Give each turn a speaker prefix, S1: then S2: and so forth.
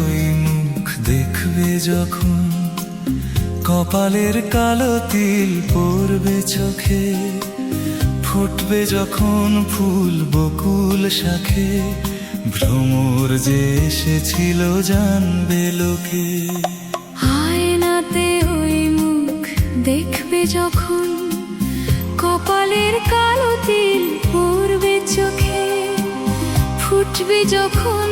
S1: ওই মুখ দেখবে যখন, কপালের কালো তিল পড়বে চোখে, ফুটবে যখন ফুল বকুল শাখে, ভ্রমর যে এসেছিল জানবে লোকে।
S2: আয়নাতে ওই মুখ দেখবে যখন, কপালের কালো তিল পড়বে চোখে, ফুটবে যখন